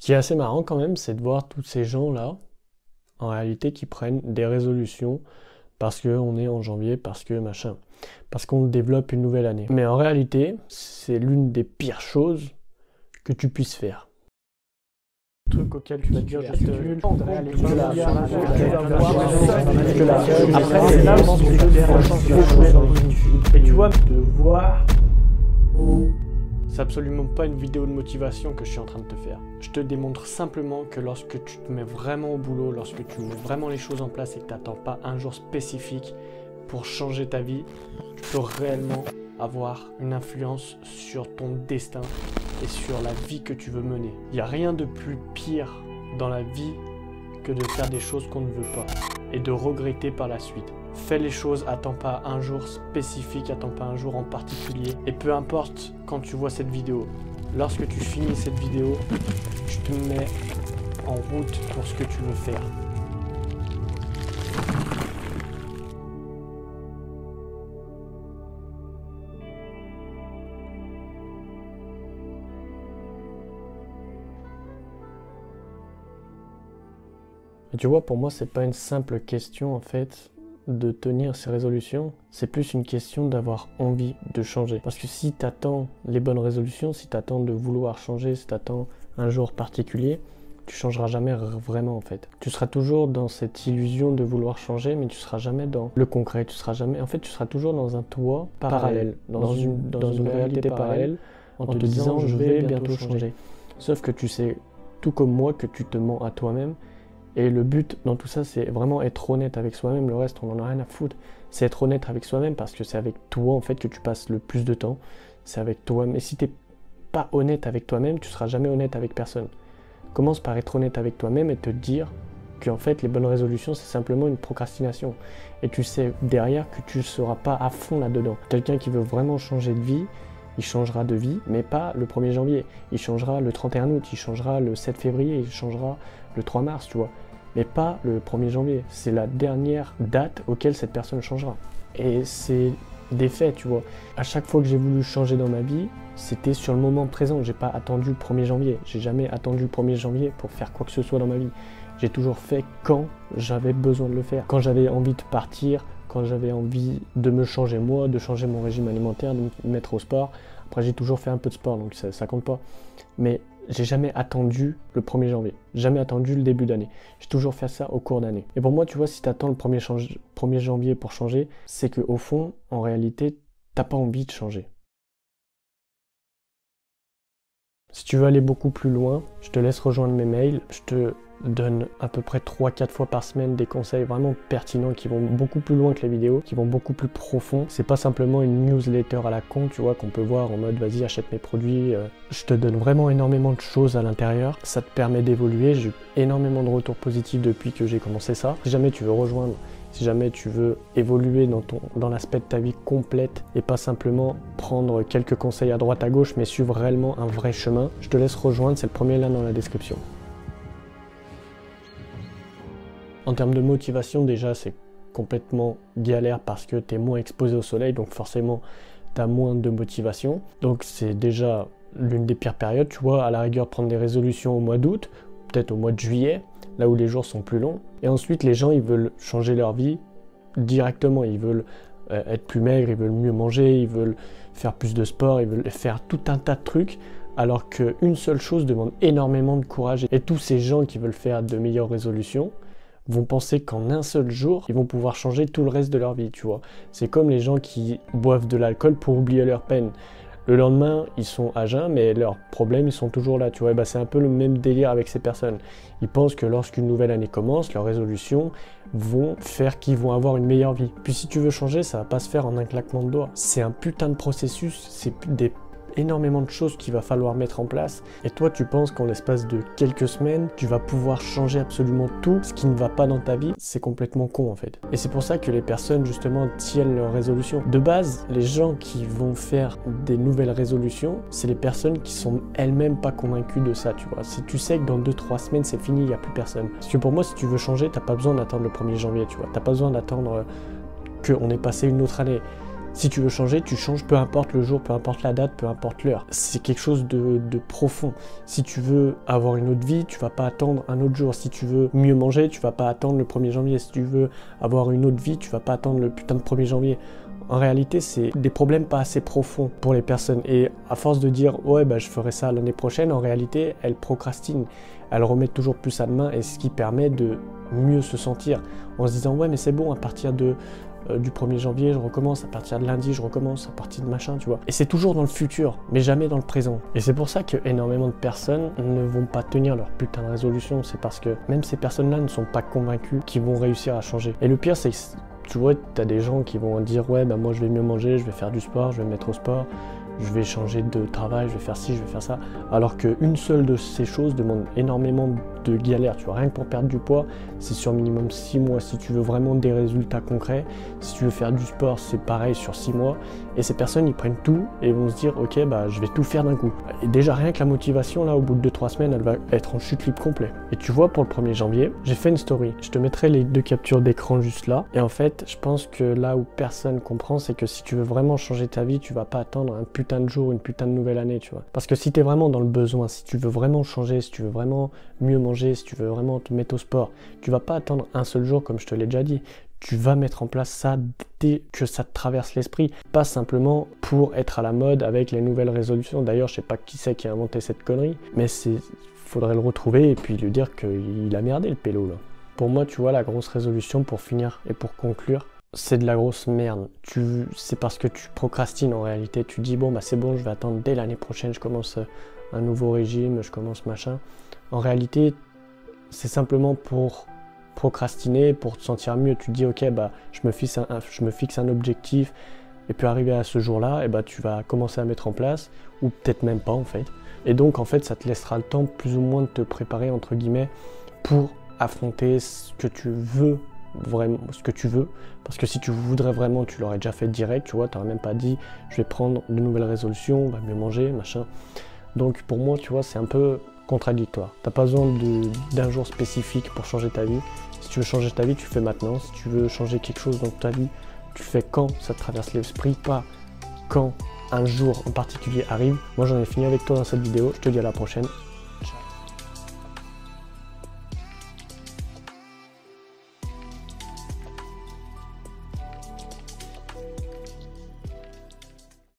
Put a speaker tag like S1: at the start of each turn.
S1: Ce qui est assez marrant quand même, c'est de voir tous ces gens-là, en réalité, qui prennent des résolutions parce qu'on est en janvier, parce que machin, parce qu'on développe une nouvelle année. Mais en réalité, c'est l'une des pires choses que tu puisses faire. Truc auquel tu vas te dire juste après c'est là où tu peux et tu vois de voir c'est absolument pas une vidéo de motivation que je suis en train de te faire. Je te démontre simplement que lorsque tu te mets vraiment au boulot, lorsque tu mets vraiment les choses en place et que tu n'attends pas un jour spécifique pour changer ta vie, tu peux réellement avoir une influence sur ton destin et sur la vie que tu veux mener. Il n'y a rien de plus pire dans la vie que de faire des choses qu'on ne veut pas et de regretter par la suite. Fais les choses, attends pas un jour spécifique, attends pas un jour en particulier. Et peu importe quand tu vois cette vidéo, lorsque tu finis cette vidéo, tu te mets en route pour ce que tu veux faire. Et tu vois, pour moi, c'est pas une simple question en fait de tenir ses résolutions, c'est plus une question d'avoir envie de changer. Parce que si tu attends les bonnes résolutions, si tu attends de vouloir changer, si tu attends un jour particulier, tu changeras jamais vraiment en fait. Tu seras toujours dans cette illusion de vouloir changer, mais tu seras jamais dans le concret, tu seras jamais... En fait, tu seras toujours dans un toit parallèle, dans une réalité parallèle, en te disant je vais bientôt changer. Sauf que tu sais, tout comme moi, que tu te mens à toi-même. Et le but dans tout ça, c'est vraiment être honnête avec soi-même. Le reste, on n'en a rien à foutre. C'est être honnête avec soi-même parce que c'est avec toi, en fait, que tu passes le plus de temps. C'est avec toi. Mais si tu n'es pas honnête avec toi-même, tu ne seras jamais honnête avec personne. Commence par être honnête avec toi-même et te dire qu'en fait, les bonnes résolutions, c'est simplement une procrastination. Et tu sais derrière que tu ne seras pas à fond là-dedans. Quelqu'un qui veut vraiment changer de vie, il changera de vie, mais pas le 1er janvier. Il changera le 31 août, il changera le 7 février, il changera le 3 mars, tu vois. Mais pas le 1er janvier. C'est la dernière date auquel cette personne changera. Et c'est des faits, tu vois. À chaque fois que j'ai voulu changer dans ma vie, c'était sur le moment présent. J'ai pas attendu le 1er janvier. J'ai jamais attendu le 1er janvier pour faire quoi que ce soit dans ma vie. J'ai toujours fait quand j'avais besoin de le faire. Quand j'avais envie de partir, quand j'avais envie de me changer moi, de changer mon régime alimentaire, de me mettre au sport. Après, j'ai toujours fait un peu de sport, donc ça compte pas. Mais j'ai jamais attendu le 1er janvier. Jamais attendu le début d'année. J'ai toujours fait ça au cours d'année. Et pour moi, tu vois, si tu attends le 1er janvier pour changer, c'est qu'au fond, en réalité, t'as pas envie de changer. Si tu veux aller beaucoup plus loin, je te laisse rejoindre mes mails. Je te donne à peu près 3-4 fois par semaine des conseils vraiment pertinents qui vont beaucoup plus loin que les vidéos, qui vont beaucoup plus profond. C'est pas simplement une newsletter à la con, tu vois, qu'on peut voir en mode vas-y achète mes produits. Je te donne vraiment énormément de choses à l'intérieur. Ça te permet d'évoluer. J'ai eu énormément de retours positifs depuis que j'ai commencé ça. Si jamais tu veux rejoindre, si jamais tu veux évoluer dans l'aspect de ta vie complète et pas simplement prendre quelques conseils à droite à gauche, mais suivre réellement un vrai chemin, je te laisse rejoindre, c'est le premier lien dans la description. En termes de motivation, déjà, c'est complètement galère parce que tu es moins exposé au soleil, donc forcément, tu as moins de motivation. Donc c'est déjà l'une des pires périodes, tu vois, à la rigueur, prendre des résolutions au mois d'août, peut-être au mois de juillet, là où les jours sont plus longs. Et ensuite, les gens, ils veulent changer leur vie directement. Ils veulent être plus maigres, ils veulent mieux manger, ils veulent faire plus de sport, ils veulent faire tout un tas de trucs, alors qu'une seule chose demande énormément de courage. Et tous ces gens qui veulent faire de meilleures résolutions vont penser qu'en un seul jour, ils vont pouvoir changer tout le reste de leur vie, tu vois. C'est comme les gens qui boivent de l'alcool pour oublier leur peine. Le lendemain, ils sont à jeun, mais leurs problèmes, ils sont toujours là, tu vois. Bah, c'est un peu le même délire avec ces personnes. Ils pensent que lorsqu'une nouvelle année commence, leurs résolutions vont faire qu'ils vont avoir une meilleure vie. Puis si tu veux changer, ça va pas se faire en un claquement de doigts. C'est un putain de processus, c'est énormément de choses qu'il va falloir mettre en place. Et toi, tu penses qu'en l'espace de quelques semaines, tu vas pouvoir changer absolument tout ce qui ne va pas dans ta vie? C'est complètement con en fait. Et c'est pour ça que les personnes justement tiennent leurs résolutions. De base, les gens qui vont faire des nouvelles résolutions, c'est les personnes qui sont elles-mêmes pas convaincues de ça, tu vois. Si tu sais que dans 2-3 semaines, c'est fini, il n'y a plus personne. Parce que pour moi, si tu veux changer, t'as pas besoin d'attendre le 1er janvier, tu vois. T'as pas besoin d'attendre qu'on ait passé une autre année. Si tu veux changer, tu changes, peu importe le jour, peu importe la date, peu importe l'heure. C'est quelque chose de profond. Si tu veux avoir une autre vie, tu vas pas attendre un autre jour. Si tu veux mieux manger, tu vas pas attendre le 1er janvier. Si tu veux avoir une autre vie, tu vas pas attendre le putain de 1er janvier. En réalité, c'est des problèmes pas assez profonds pour les personnes. Et à force de dire « ouais, bah, je ferai ça l'année prochaine », en réalité, elles procrastinent. Elles remettent toujours plus à demain, et ce qui permet de mieux se sentir. En se disant « ouais, mais c'est bon, à partir du 1er janvier, je recommence, à partir de lundi, je recommence, à partir de machin, tu vois. » Et c'est toujours dans le futur, mais jamais dans le présent. Et c'est pour ça que énormément de personnes ne vont pas tenir leur putain de résolution. C'est parce que même ces personnes-là ne sont pas convaincues qu'ils vont réussir à changer. Et le pire, c'est que tu vois, t'as des gens qui vont dire « ouais, bah moi je vais mieux manger, je vais faire du sport, je vais me mettre au sport, je vais changer de travail, je vais faire ci, je vais faire ça ». Alors qu'une seule de ces choses demande énormément de galères, tu vois. Rien que pour perdre du poids, c'est sur minimum 6 mois. Si tu veux vraiment des résultats concrets, si tu veux faire du sport, c'est pareil sur 6 mois. Et ces personnes, ils prennent tout et vont se dire « ok, bah je vais tout faire d'un coup ». Et déjà, rien que la motivation, là, au bout de 2-3 semaines, elle va être en chute libre complet. Et tu vois, pour le 1er janvier, j'ai fait une story. Je te mettrai les 2 captures d'écran juste là. Et en fait, je pense que là où personne comprend, c'est que si tu veux vraiment changer ta vie, tu vas pas attendre un putain de jour, une putain de nouvelle année, tu vois. Parce que si tu es vraiment dans le besoin, si tu veux vraiment changer, si tu veux vraiment mieux manger, si tu veux vraiment te mettre au sport, tu vas pas attendre un seul jour, comme je te l'ai déjà dit. Tu vas mettre en place ça dès que ça te traverse l'esprit, pas simplement pour être à la mode avec les nouvelles résolutions. D'ailleurs, je sais pas qui c'est qui a inventé cette connerie, mais faudrait le retrouver et puis lui dire qu'il a merdé le pélo là. Pour moi, tu vois, la grosse résolution pour finir et pour conclure, c'est de la grosse merde. C'est parce que tu procrastines en réalité. Tu dis bon bah c'est bon, je vais attendre dès l'année prochaine, je commence un nouveau régime, je commence machin. En réalité, c'est simplement pour procrastiner, pour te sentir mieux. Tu te dis ok, bah je me fixe un objectif, et puis arrivé à ce jour-là, et bah tu vas commencer à mettre en place, ou peut-être même pas en fait. Et donc en fait ça te laissera le temps plus ou moins de te préparer entre guillemets pour affronter ce que tu veux vraiment, ce que tu veux, parce que si tu voudrais vraiment, tu l'aurais déjà fait direct, tu vois, tu n'aurais même pas dit je vais prendre de nouvelles résolutions, on va mieux manger, machin. Donc pour moi, tu vois, c'est un peu contradictoire. T'as pas besoin d'un jour spécifique pour changer ta vie. Si tu veux changer ta vie, tu fais maintenant. Si tu veux changer quelque chose dans ta vie, tu fais quand ça te traverse l'esprit, pas quand un jour en particulier arrive. Moi j'en ai fini avec toi dans cette vidéo, je te dis à la prochaine.